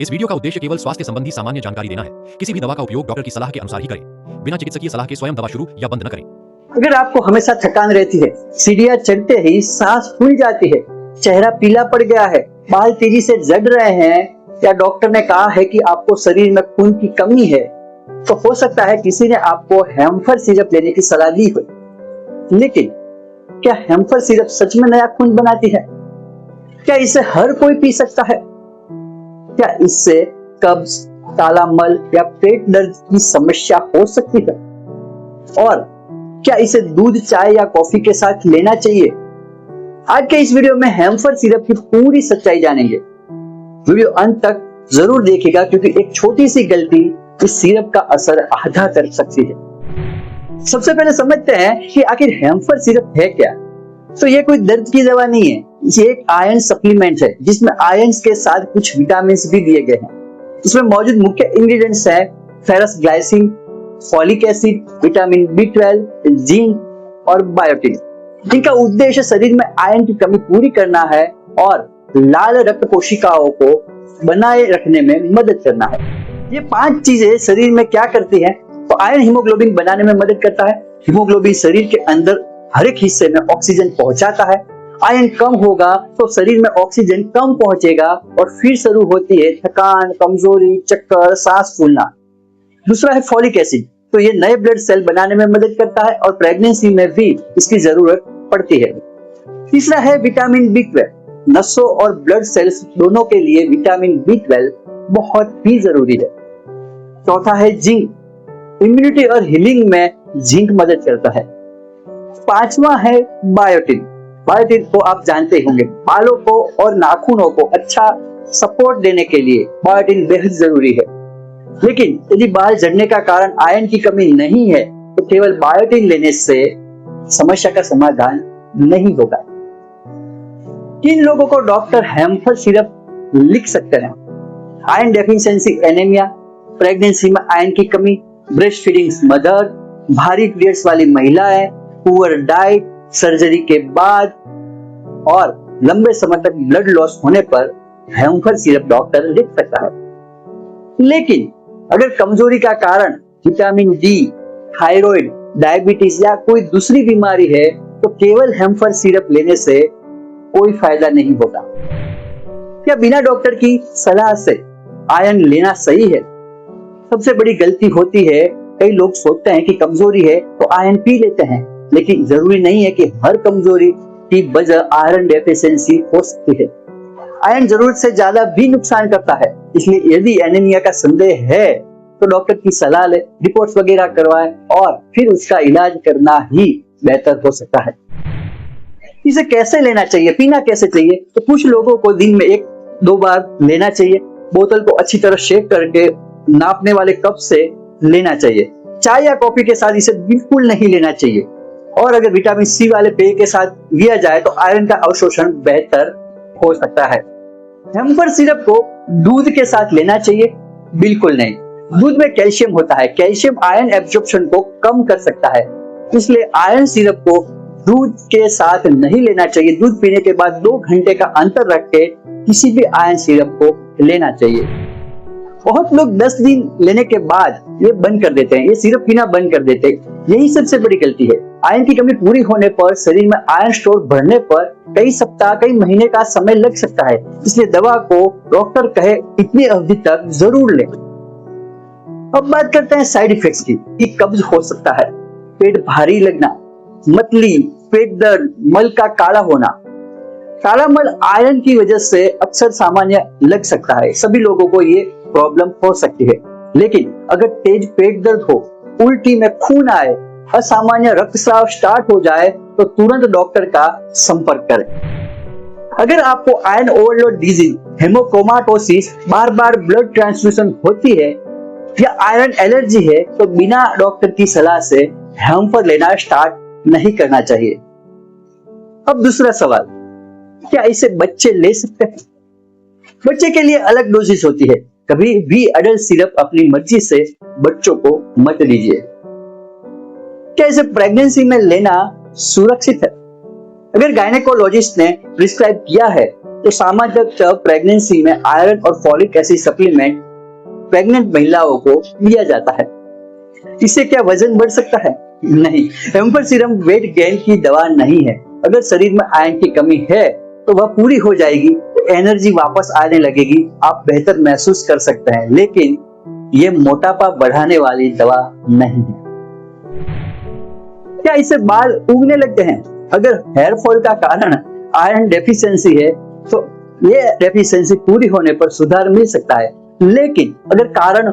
इस वीडियो का उद्देश्य केवल स्वास्थ्य संबंधी सामान्य जानकारी देना है। किसी भी दवा का उपयोग डॉक्टर की सलाह के अनुसार ही करें। बिना चिकित्सकीय सलाह के स्वयं दवा शुरू या बंद न करें। अगर आपको हमेशा थकान रहती है, सीढ़ियां चढ़ते ही सांस फूल जाती है, चेहरा पीला पड़ गया है, बाल तेजी से झड़ रहे हैं या डॉक्टर ने कहा है कि आपको शरीर में खून की कमी है, तो हो सकता है किसी ने आपको हेम्फर सिरप लेने की सलाह दी हो। लेकिन क्या हेम्फर सिरप सच में नया खून बनाती है? क्या इसे हर कोई पी सकता है? क्या इससे कब्ज, काला मल या पेट दर्द की समस्या हो सकती है? और क्या इसे दूध, चाय या कॉफी के साथ लेना चाहिए? आज के इस वीडियो में हेम्फर सिरप की पूरी सच्चाई जानेंगे। वीडियो अंत तक जरूर देखिएगा क्योंकि एक छोटी सी गलती इस सिरप का असर आधा कर सकती है। सबसे पहले समझते हैं कि आखिर हेम्फर सिरप है क्या। तो ये कोई दर्द की दवा नहीं है, ये एक आयरन सप्लीमेंट है जिसमें आयरन के साथ कुछ विटामिन भी दिए गए हैं। इसमें मौजूद मुख्य इंग्रेडिएंट्स है ferrous glycine, folic acid, vitamin B12, zinc और बायोटिन। जिनका उद्देश्य शरीर में आयरन की कमी पूरी करना है और लाल रक्त कोशिकाओं को बनाए रखने में मदद करना है। ये 5 चीजें शरीर में क्या करती हैं? तो आयरन हीमोग्लोबिन बनाने में मदद करता है। हीमोग्लोबिन शरीर के अंदर हर एक हिस्से में ऑक्सीजन पहुंचाता है। आयरन कम होगा तो शरीर में ऑक्सीजन कम पहुंचेगा और फिर शुरू होती है थकान, कमजोरी, चक्कर, सांस फूलना। दूसरा है फॉलिक एसिड, तो ये नए ब्लड सेल बनाने में मदद करता है और प्रेगनेंसी में भी इसकी जरूरत पड़ती है। तीसरा है विटामिन B12, नसों और ब्लड सेल्स दोनों के लिए विटामिन B12 बहुत ही जरूरी है। चौथा है जिंक, इम्यूनिटी और हीलिंग में जिंक मदद करता है। पांचवा है बायोटिन। बायोटिन को आप जानते होंगे, बालों को और नाखूनों को अच्छा सपोर्ट देने के लिए बायोटिन बेहद जरूरी है। लेकिन यदि बाल झड़ने का कारण आयरन की कमी नहीं है तो केवल बायोटिन लेने से समस्या का समाधान नहीं होगा। किन लोगों को डॉक्टर हेम्फर सिरप लिख सकते हैं? आयरन डेफिशिएंसी एनीमिया, प्रेगनेंसी में आयरन की कमी, ब्रेस्ट फीडिंग मदर, भारी पीरियड्स वाली महिलाएं, पुअर डाइट, सर्जरी के बाद और लंबे समय तक ब्लड लॉस होने पर हेम्फर सिरप डॉक्टर लिख सकता है। लेकिन अगर कमजोरी का कारण विटामिन D, थायराइड, डायबिटीज या कोई दूसरी बीमारी है तो केवल हेम्फर सिरप लेने से कोई फायदा नहीं होगा। क्या बिना डॉक्टर की सलाह से आयरन लेना सही है? सबसे बड़ी गलती होती है, कई लोग सोचते हैं कि कमजोरी है तो आयरन पी लेते हैं, लेकिन जरूरी नहीं है कि हर कमजोरी की वजह आयरन डेफिशिएंसी हो सकती है। आयरन जरूरत से ज्यादा भी नुकसान करता है, इसलिए यदि एनीमिया का संदेह है तो डॉक्टर की सलाह ले, रिपोर्ट्स वगैरह करवाएं और फिर उसका इलाज करना ही बेहतर हो सकता है। इसे कैसे लेना चाहिए, पीना कैसे चाहिए? तो कुछ लोगों को दिन में 1-2 बार लेना चाहिए। बोतल को अच्छी तरह शेक करके नापने वाले कप से लेना चाहिए। चाय या कॉफी के साथ इसे बिल्कुल नहीं लेना चाहिए। और अगर विटामिन C वाले पेय के साथ लिया जाए तो आयरन का अवशोषण बेहतर हो सकता है। हेम्फर सिरप को दूध के साथ लेना चाहिए? बिल्कुल नहीं। दूध में कैल्शियम होता है, कैल्शियम आयरन एब्जॉर्प्शन को कम कर सकता है, इसलिए आयरन सिरप को दूध के साथ नहीं लेना चाहिए। दूध पीने के बाद 2 घंटे का अंतर रख के किसी भी आयरन सिरप को लेना चाहिए। बहुत लोग 10 दिन लेने के बाद ये बंद कर देते हैं, ये सिरप पीना बंद कर देते हैं। यही सबसे बड़ी गलती है। आयरन की कमी पूरी होने पर शरीर में आयरन स्टोर बढ़ने पर कई सप्ताह, कई महीने का समय लग सकता है, इसलिए दवा को डॉक्टर कहे इतनी अवधि तक जरूर लें। अब बात करते हैं साइड इफेक्ट्स की। कब्ज हो सकता है, पेट भारी लगना, मतली, पेट दर्द, मल का काला होना। काला मल आयरन की वजह से अक्सर सामान्य लग सकता है, सभी लोगों को ये प्रॉब्लम हो सकती है। लेकिन अगर तेज पेट दर्द हो, उल्टी में खून आए, असामान्य रक्तस्राव स्टार्ट हो जाए तो तुरंत डॉक्टर का संपर्क करें। अगर आपको आयरन ओवरलोड डिजीज, हेमोक्रोमाटोसिस, बार-बार ब्लड ट्रांसफ्यूजन होती है या आयरन एलर्जी है तो बिना डॉक्टर की सलाह से हेम्फर लेना स्टार्ट नहीं करना चाहिए। अब दूसरा सवाल, क्या इसे बच्चे ले सकते हैं? बच्चे के लिए अलग डोजेस होती है। कभी भी एडल्ट सिरप अपनी मर्जी से बच्चों को मत दीजिए। क्या इसे प्रेगनेंसी में लेना सुरक्षित है? अगर गायनेकोलॉजिस्ट ने प्रिस्क्राइब किया है तो सामान्यतः प्रेगनेंसी में आयरन और फॉलिक एसिड सप्लीमेंट प्रेग्नेंट महिलाओं को दिया जाता है। इससे क्या वजन बढ़ सकता है? नहीं, हेम्पर सीरम वेट गेन की दवा नहीं है। अगर शरीर में आयरन की कमी है तो वह पूरी हो जाएगी, तो एनर्जी वापस आने लगेगी, आप बेहतर महसूस कर सकते हैं, लेकिन ये मोटापा बढ़ाने वाली दवा नहीं है। क्या इससे बाल उगने लगते हैं? अगर हेयर फॉल का कारण आयरन डेफिशिएंसी है तो ये डेफिशिएंसी पूरी होने पर सुधार मिल सकता है, लेकिन अगर कारण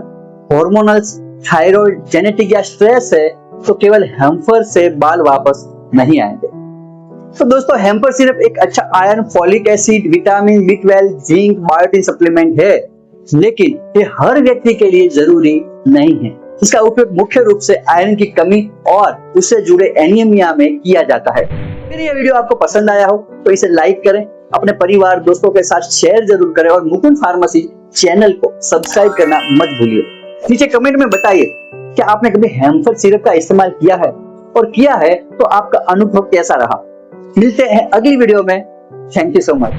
हार्मोनल्स, थायराइड, जेनेटिक या स्ट्रेस है तो केवल हेम्पर से बाल वापस नहीं आएंगे। तो दोस्तों, हेम्पर सिर्फ एक अच्छा iron, folic acid, vitamin B12, zinc, biotin supplement है, लेकिन ये हर व्यक्ति के लिए जरूरी नहीं है। इसका उपयोग मुख्य रूप से आयरन की कमी और उससे जुड़े एनीमिया में किया जाता है। अगर ये वीडियो आपको पसंद आया हो तो इसे लाइक करें, अपने परिवार दोस्तों के साथ शेयर जरूर करें और मुकुंद फार्मेसी चैनल को सब्सक्राइब करना मत भूलिए। नीचे कमेंट में बताइए क्या आपने कभी हेम्पर सिरप का इस्तेमाल किया है, और किया है तो आपका अनुभव कैसा रहा। मिलते हैं अगली वीडियो में। Thank you so much.